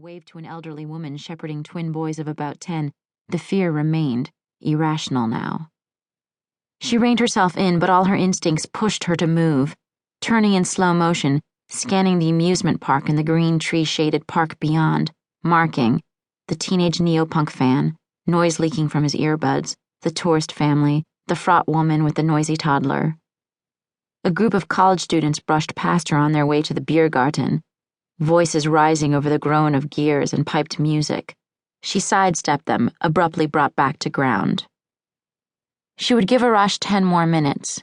waved to an elderly woman shepherding twin boys of about 10, the fear remained, irrational now. She reined herself in, but all her instincts pushed her to move, turning in slow motion, scanning the amusement park and the green tree-shaded park beyond, marking the teenage neopunk fan, noise leaking from his earbuds, the tourist family, the fraught woman with the noisy toddler. A group of college students brushed past her on their way to the beer garden, voices rising over the groan of gears and piped music. She sidestepped them, abruptly brought back to ground. She would give Arash 10 more minutes.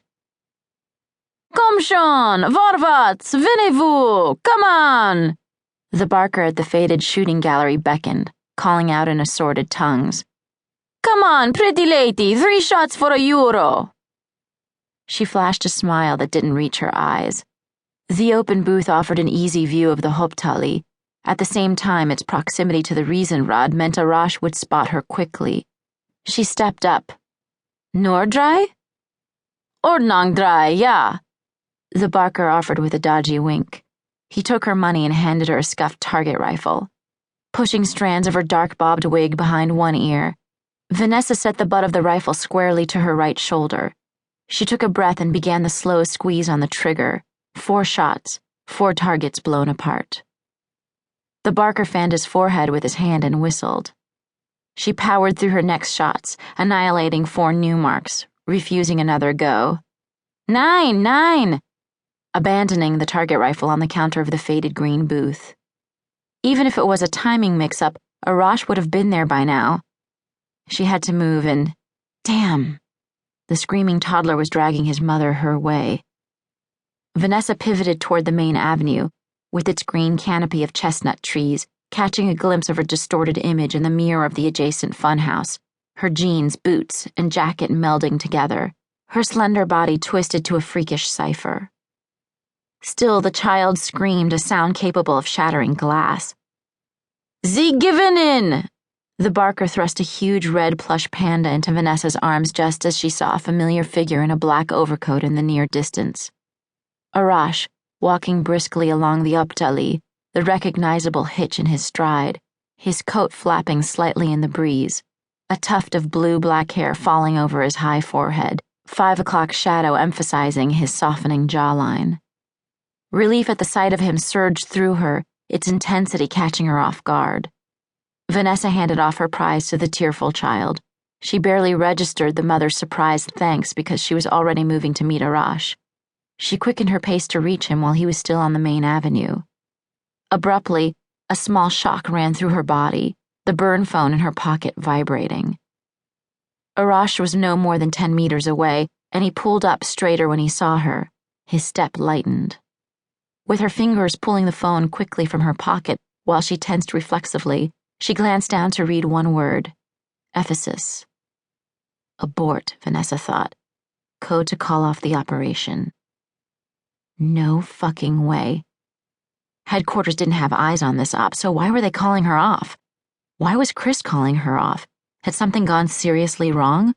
Kom schon, vorwärts, venez-vous, come on! The barker at the faded shooting gallery beckoned, calling out in assorted tongues. Come on, pretty lady, 3 shots for €1. She flashed a smile that didn't reach her eyes. The open booth offered an easy view of the Hauptallee. At the same time, its proximity to the Riesenrad meant Arash would spot her quickly. She stepped up. Nur 3? Ordnung 3, ja. The barker offered with a dodgy wink. He took her money and handed her a scuffed target rifle. Pushing strands of her dark bobbed wig behind one ear, Vanessa set the butt of the rifle squarely to her right shoulder. She took a breath and began the slow squeeze on the trigger. 4 shots, 4 targets blown apart. The barker fanned his forehead with his hand and whistled. She powered through her next shots, annihilating 4 new marks, refusing another go. 9! Abandoning the target rifle on the counter of the faded green booth. Even if it was a timing mix-up, Arash would have been there by now. She had to move and... Damn! The screaming toddler was dragging his mother her way. Vanessa pivoted toward the main avenue, with its green canopy of chestnut trees, catching a glimpse of her distorted image in the mirror of the adjacent funhouse, her jeans, boots, and jacket melding together, her slender body twisted to a freakish cipher. Still, the child screamed, a sound capable of shattering glass. Sie gewinnen! The barker thrust a huge red plush panda into Vanessa's arms just as she saw a familiar figure in a black overcoat in the near distance. Arash, walking briskly along the Hauptallee, the recognizable hitch in his stride, his coat flapping slightly in the breeze, a tuft of blue-black hair falling over his high forehead, 5 o'clock shadow emphasizing his softening jawline. Relief at the sight of him surged through her, its intensity catching her off guard. Vanessa handed off her prize to the tearful child. She barely registered the mother's surprised thanks because she was already moving to meet Arash. She quickened her pace to reach him while he was still on the main avenue. Abruptly, a small shock ran through her body, the burn phone in her pocket vibrating. Arash was no more than 10 meters away, and he pulled up straighter when he saw her. His step lightened. With her fingers pulling the phone quickly from her pocket while she tensed reflexively, she glanced down to read one word. Ephesus. Abort, Vanessa thought. Code to call off the operation. No fucking way. Headquarters didn't have eyes on this op, so why were they calling her off? Why was Chris calling her off? Had something gone seriously wrong?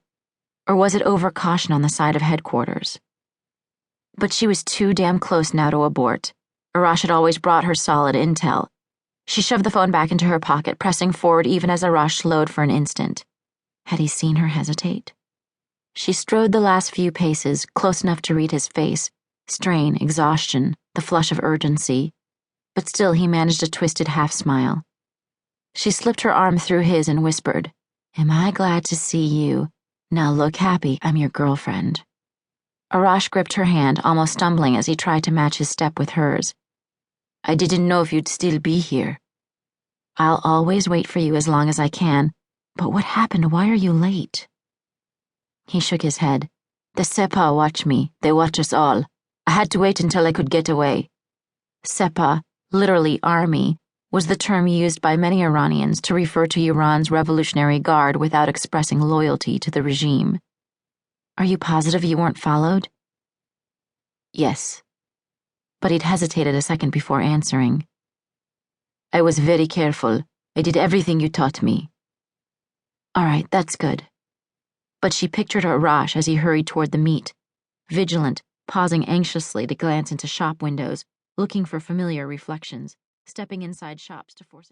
Or was it overcaution on the side of headquarters? But she was too damn close now to abort. Arash had always brought her solid intel. She shoved the phone back into her pocket, pressing forward even as Arash slowed for an instant. Had he seen her hesitate? She strode the last few paces, close enough to read his face. Strain, exhaustion, the flush of urgency. But still he managed a twisted half-smile. She slipped her arm through his and whispered, Am I glad to see you? Now look happy, I'm your girlfriend. Arash gripped her hand, almost stumbling as he tried to match his step with hers. I didn't know if you'd still be here. I'll always wait for you as long as I can, but what happened? Why are you late? He shook his head. The Sepa watch me. They watch us all. I had to wait until I could get away. Sepa, literally army, was the term used by many Iranians to refer to Iran's Revolutionary Guard without expressing loyalty to the regime. Are you positive you weren't followed? Yes. But he'd hesitated a second before answering. I was very careful. I did everything you taught me. All right, that's good. But she pictured Arash as he hurried toward the meet, vigilant, pausing anxiously to glance into shop windows, looking for familiar reflections, stepping inside shops to force